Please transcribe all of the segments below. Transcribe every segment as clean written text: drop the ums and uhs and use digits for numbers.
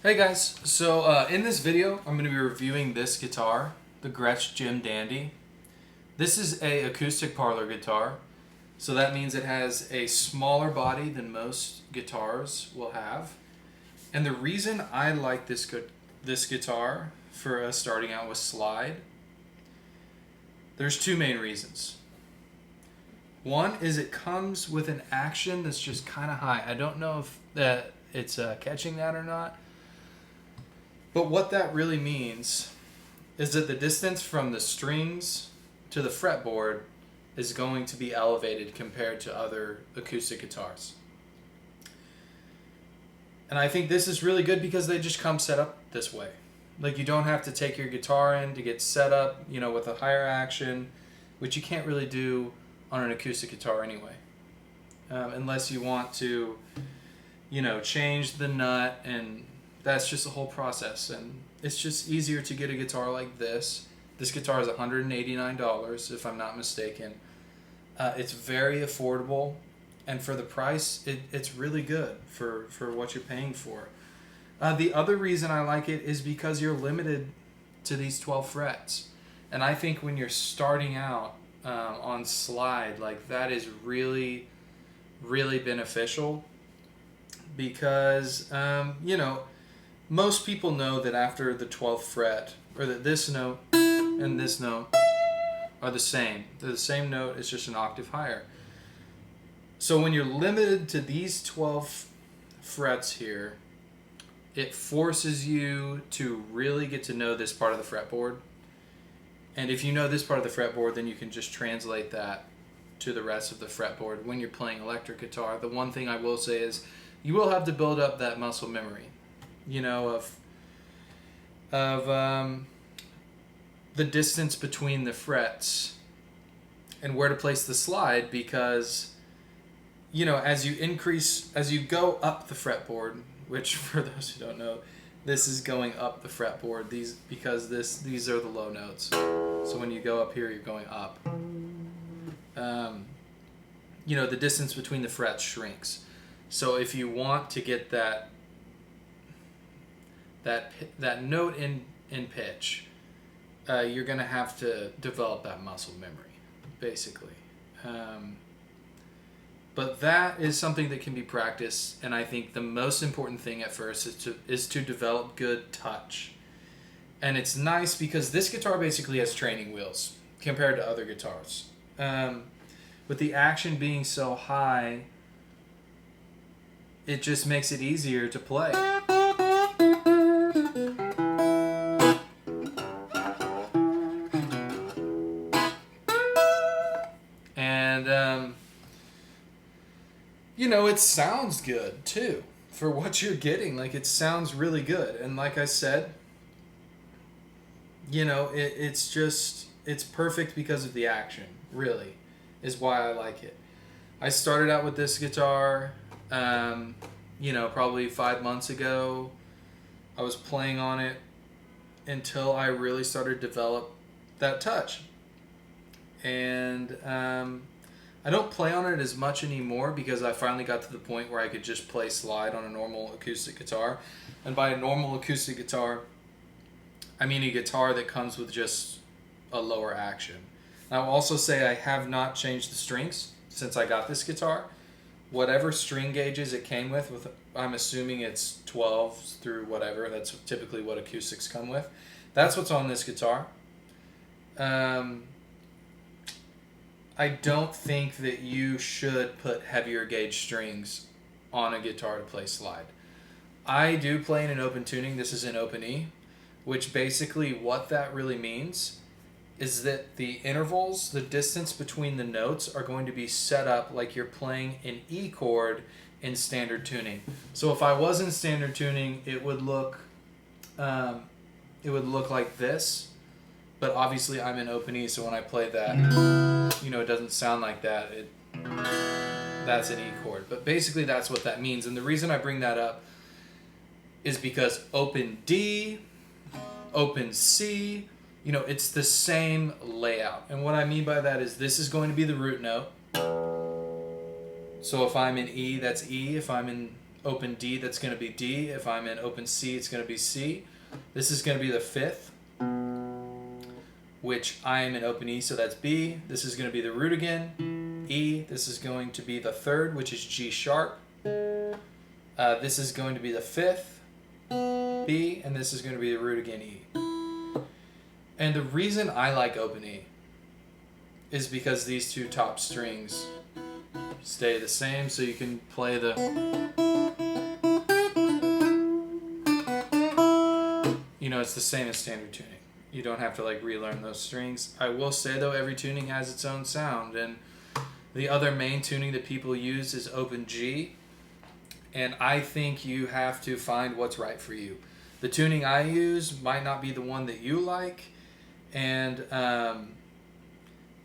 Hey guys, so in this video I'm going to be reviewing this guitar, the Gretsch Jim Dandy. This is a acoustic parlor guitar, so that means it has a smaller body than most guitars will have. And the reason I like this guitar for starting out with slide, there's two main reasons. One is it comes with an action that's just kind of high. I don't know if it's catching that or not. But what that really means is that the distance from the strings to the fretboard is going to be elevated compared to other acoustic guitars. And I think this is really good because they just come set up this way. Like, you don't have to take your guitar in to get set up, with a higher action, which you can't really do on an acoustic guitar anyway. Unless you want to, change the nut, and that's just a whole process, and it's just easier to get a guitar like this. This guitar is $189 if I'm not mistaken. It's very affordable, and for the price, it's really good for what you're paying for. The other reason I like it is because you're limited to these 12 frets, and I think when you're starting out on slide, like, that is really, really beneficial because, most people know that after the 12th fret, or that this note and this note are the same. They're the same note, it's just an octave higher. So when you're limited to these 12 frets here, it forces you to really get to know this part of the fretboard. And if you know this part of the fretboard, then you can just translate that to the rest of the fretboard when you're playing electric guitar. The one thing I will say is you will have to build up that muscle memory, of the distance between the frets and where to place the slide, because as you go up the fretboard, which for those who don't know, this is going up the fretboard, these are the low notes, so when you go up here, you're going up. The distance between the frets shrinks, so if you want to get that note in pitch, you're going to have to develop that muscle memory, basically. But that is something that can be practiced, and I think the most important thing at first is to develop good touch. And it's nice because this guitar basically has training wheels compared to other guitars. With the action being so high, it just makes it easier to play. And, it sounds good, too, for what you're getting. Like, it sounds really good. And like I said, it's perfect because of the action, really, is why I like it. I started out with this guitar, probably 5 months ago. I was playing on it until I really started to develop that touch. And I don't play on it as much anymore because I finally got to the point where I could just play slide on a normal acoustic guitar. And by a normal acoustic guitar, I mean a guitar that comes with just a lower action. I'll also say I have not changed the strings since I got this guitar. Whatever string gauges it came with, I'm assuming it's 12s through whatever. That's typically what acoustics come with. That's what's on this guitar. I don't think that you should put heavier gauge strings on a guitar to play slide. I do play in an open tuning. This is an open E, which basically what that really means is that the intervals, the distance between the notes, are going to be set up like you're playing an E chord in standard tuning. So if I was in standard tuning, it would look like this. But obviously I'm in open E, so when I play that, it doesn't sound like that. That's an E chord. But basically that's what that means. And the reason I bring that up is because open D, open C, it's the same layout. And what I mean by that is this is going to be the root note. So if I'm in E, that's E. If I'm in open D, that's going to be D. If I'm in open C, it's going to be C. This is going to be the fifth, which I am in open E, so that's B. This is going to be the root again, E. This is going to be the third, which is G sharp. This is going to be the fifth, B, and this is going to be the root again, E. And the reason I like open E is because these two top strings stay the same, so you can play the, you know, it's the same as standard tuning. You don't have to like relearn those strings. I will say though, every tuning has its own sound, and the other main tuning that people use is open G, and I think you have to find what's right for you. The tuning I use might not be the one that you like, and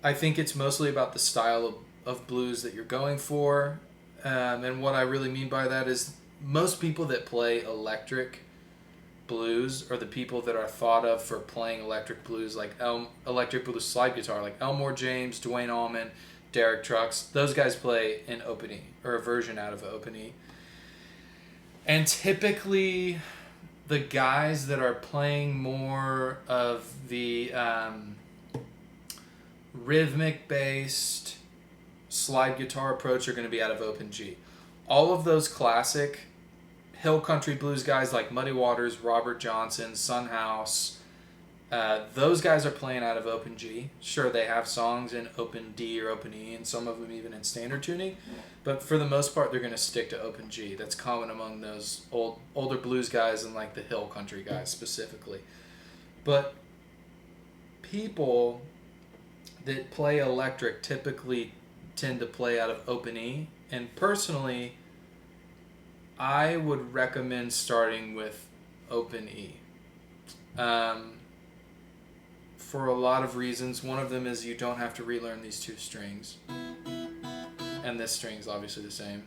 I think it's mostly about the style of blues that you're going for. And what I really mean by that is most people that play electric blues are the people that are thought of for playing electric blues, like electric blues slide guitar, like Elmore James, Dwayne Allman, Derek Trucks. Those guys play in open E, or a version out of open E. And typically the guys that are playing more of the rhythmic based slide guitar approach are going to be out of open G. All of those classic hill country blues guys like Muddy Waters, Robert Johnson, Son House, those guys are playing out of open G. Sure, they have songs in open D or open E, and some of them even in standard tuning, but for the most part they're going to stick to open G. That's common among those older blues guys and like the hill country guys specifically. But people that play electric typically tend to play out of open E, and personally I would recommend starting with open E for a lot of reasons. One of them is you don't have to relearn these two strings, and this string is obviously the same.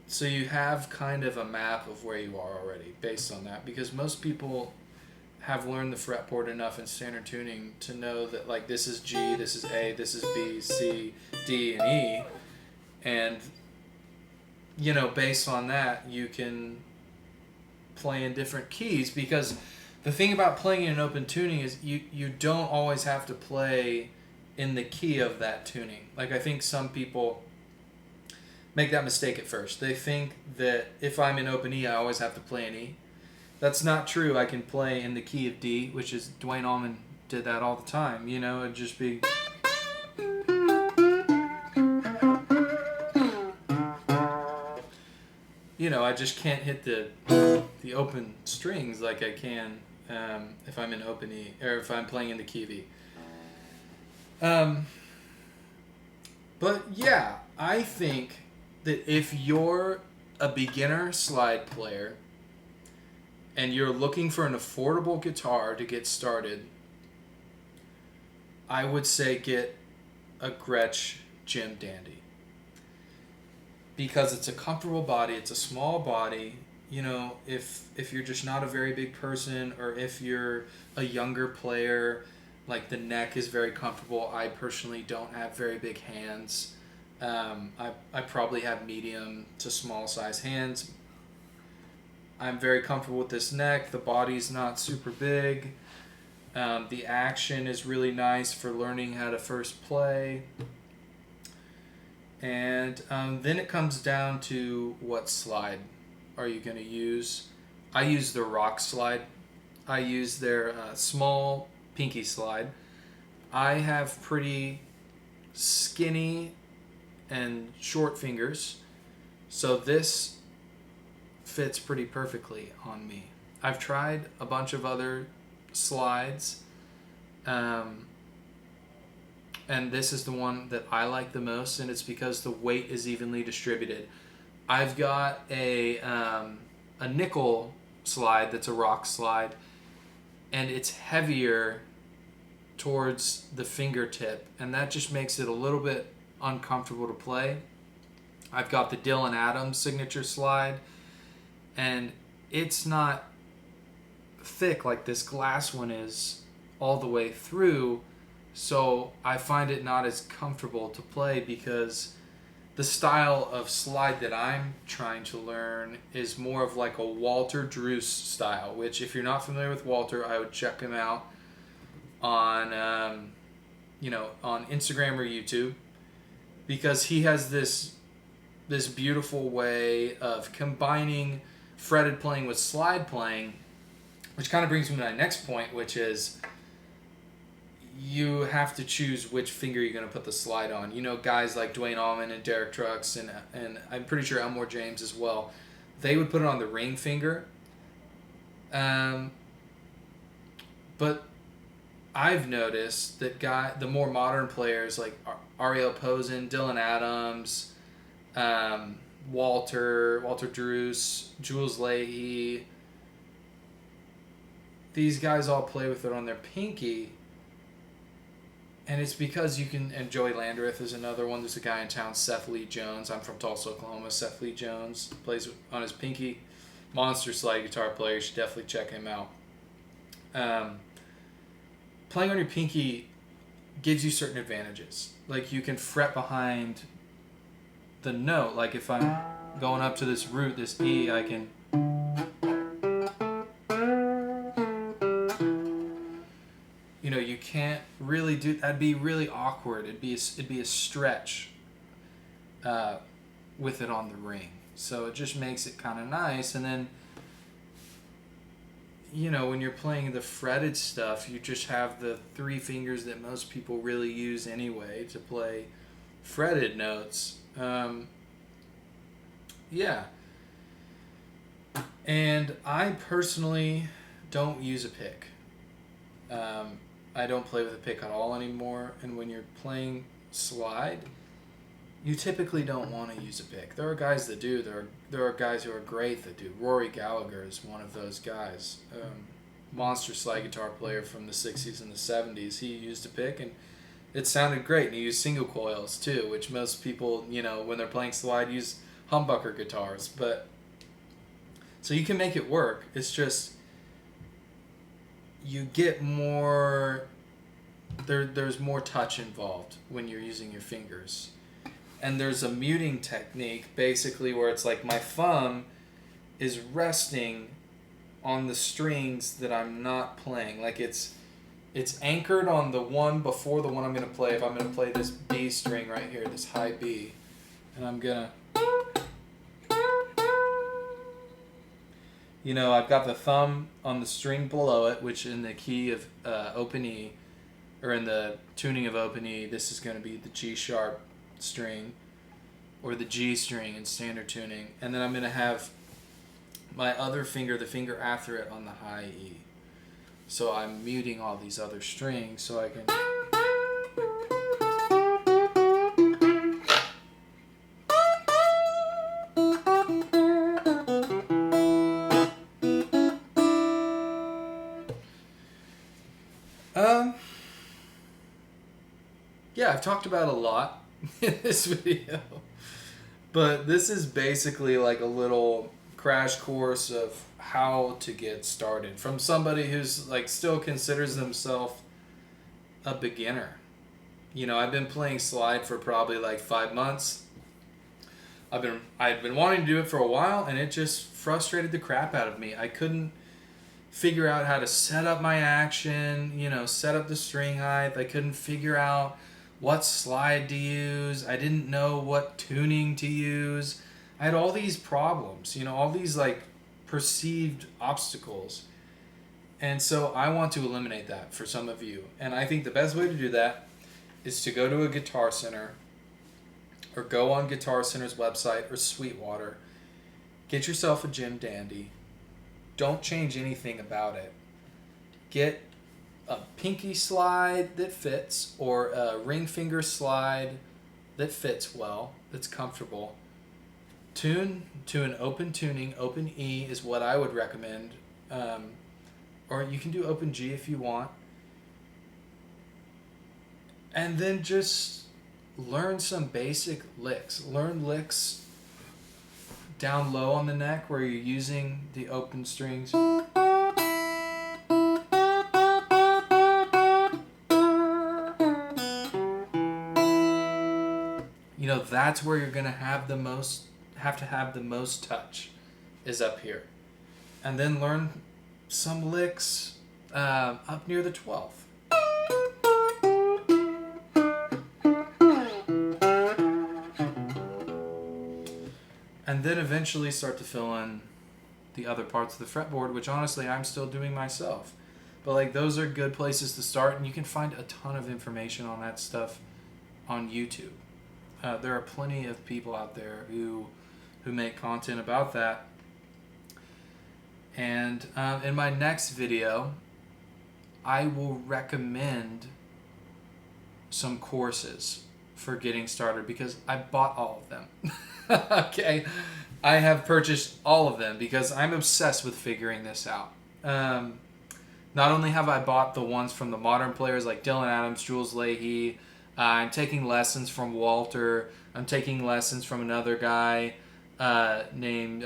So you have kind of a map of where you are already based on that, because most people have learned the fretboard enough in standard tuning to know that like this is G, this is A, this is B, C, D, and E, and you know, based on that you can play in different keys, because the thing about playing in open tuning is you don't always have to play in the key of that tuning. Like I think some people make that mistake at first. They think that if I'm in open E I always have to play in E. That's not true. I can play in the key of D, which is Dwayne Allman did that all the time. You know, it'd just be, you know, I just can't hit the open strings like I can if I'm in open E, or if I'm playing in the key of E. But yeah, I think that if you're a beginner slide player and you're looking for an affordable guitar to get started, I would say get a Gretsch Jim Dandy. Because it's a comfortable body, it's a small body. You know, if you're just not a very big person, or if you're a younger player, like the neck is very comfortable. I personally don't have very big hands. I probably have medium to small size hands. I'm very comfortable with this neck. The body's not super big. The action is really nice for learning how to first play. And then it comes down to what slide are you going to use. I use the Rock slide. I use their small pinky slide. I have pretty skinny and short fingers, so this fits pretty perfectly on me. I've tried a bunch of other slides, and this is the one that I like the most, and it's because the weight is evenly distributed. I've got a nickel slide that's a Rock slide, and it's heavier towards the fingertip, and that just makes it a little bit uncomfortable to play. I've got the Dylan Adams signature slide, and it's not thick like this glass one is all the way through, so I find it not as comfortable to play because the style of slide that I'm trying to learn is more of like a Walter Druce style, which if you're not familiar with Walter, I would check him out on, on Instagram or YouTube, because he has this beautiful way of combining fretted playing with slide playing, which kind of brings me to my next point, which is you have to choose which finger you're going to put the slide on. You know, guys like Dwayne Allman and Derek Trucks, and I'm pretty sure Elmore James as well, they would put it on the ring finger. But I've noticed that the more modern players like Ariel Posen, Dylan Adams, Walter Druce, Jules Leahy, these guys all play with it on their pinky. And it's because you can, and Joey Landreth is another one. There's a guy in town, Seth Lee Jones. I'm from Tulsa, Oklahoma. Seth Lee Jones plays on his pinky. Monster slide guitar player. You should definitely check him out. Playing on your pinky gives you certain advantages. Like you can fret behind the note. Like if I'm going up to this root, this E, I can... You know, you can't really do... That'd be really awkward. It'd be a stretch with it on the ring. So it just makes it kind of nice. And then, you know, when you're playing the fretted stuff, you just have the 3 fingers that most people really use anyway to play fretted notes. Yeah. And I personally don't use a pick. I don't play with a pick at all anymore. And when you're playing slide, you typically don't want to use a pick. There are guys that do. There are guys who are great that do. Rory Gallagher is one of those guys. Monster slide guitar player from the 60s and the 70s. He used a pick and it sounded great. And he used single coils too, which most people, you know, when they're playing slide, use humbucker guitars. But so you can make it work. It's just you get more... There's more touch involved when you're using your fingers. And there's a muting technique, basically, where it's like my thumb is resting on the strings that I'm not playing. Like it's anchored on the one before the one I'm going to play. If I'm going to play this B string right here, this high B, and I'm going to... You know, I've got the thumb on the string below it, which in the key of open E, or in the tuning of open E, this is going to be the G sharp string, or the G string in standard tuning. And then I'm going to have my other finger, the finger after it, on the high E. So I'm muting all these other strings so I can... Yeah, I've talked about a lot in this video, but this is basically like a little crash course of how to get started from somebody who's like still considers themselves a beginner. You know, I've been playing slide for probably like 5 months. I've been wanting to do it for a while, and it just frustrated the crap out of me. I couldn't figure out how to set up my action, you know, set up the string height. I couldn't figure out what slide to use. I didn't know what tuning to use. I had all these problems, you know, all these like perceived obstacles. And so I want to eliminate that for some of you. And I think the best way to do that is to go to a Guitar Center, or go on Guitar Center's website or Sweetwater. Get yourself a Jim Dandy. Don't change anything about it. Get a pinky slide that fits, or a ring finger slide that fits well, that's comfortable. Tune to an open tuning. Open E is what I would recommend. Or you can do open G if you want. And then just learn some basic licks. Learn licks down low on the neck where you're using the open strings. You know, know, that's where you're gonna have the most touch, is up here, and then learn some licks up near the 12th. And then eventually start to fill in the other parts of the fretboard, which honestly I'm still doing myself. But like, those are good places to start, and you can find a ton of information on that stuff on YouTube. There are plenty of people out there who make content about that. And in my next video, I will recommend some courses for getting started, because I bought all of them. Okay, I have purchased all of them because I'm obsessed with figuring this out. Not only have I bought the ones from the modern players like Dylan Adams, Jules Leahy, I'm taking lessons from Walter. I'm taking lessons from another guy named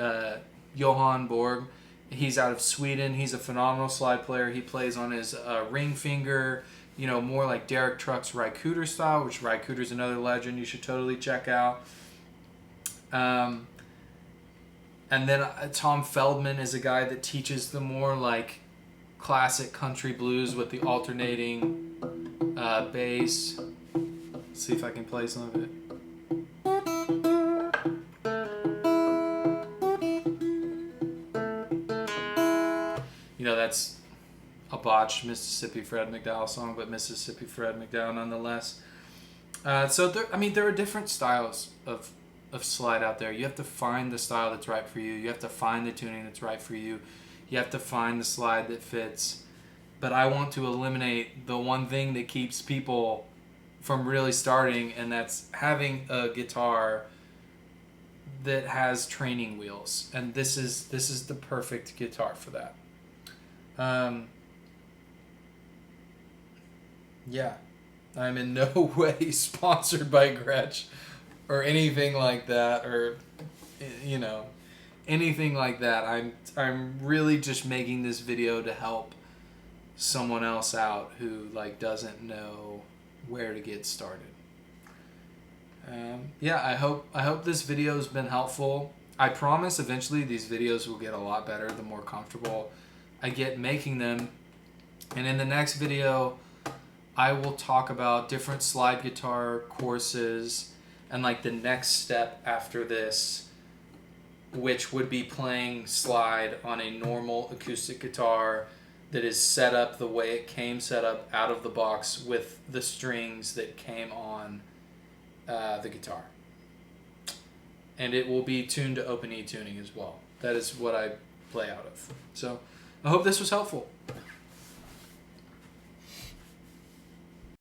Johan Borg. He's out of Sweden. He's a phenomenal slide player. He plays on his ring finger, you know, more like Derek Truck's Rycooter style, which Rycooter's another legend you should totally check out. And then Tom Feldman is a guy that teaches the more like classic country blues with the alternating bass. Let's see if I can play some of it. You know, that's a botched Mississippi Fred McDowell song, but Mississippi Fred McDowell nonetheless. So there are different styles of slide out there. You have to find the style that's right for you. You have to find the tuning that's right for you. You have to find the slide that fits. But I want to eliminate the one thing that keeps people from really starting, and that's having a guitar that has training wheels. And this is the perfect guitar for that. Yeah, I'm in no way sponsored by Gretsch or anything like that, or you know, anything like that. I'm really just making this video to help someone else out who like doesn't know where to get started. Yeah, I hope this video has been helpful. I promise eventually these videos will get a lot better the more comfortable I get making them. And in the next video, I will talk about different slide guitar courses and like the next step after this, which would be playing slide on a normal acoustic guitar that is set up the way it came set up out of the box with the strings that came on the guitar. And it will be tuned to open E tuning as well. That is what I play out of. So I hope this was helpful.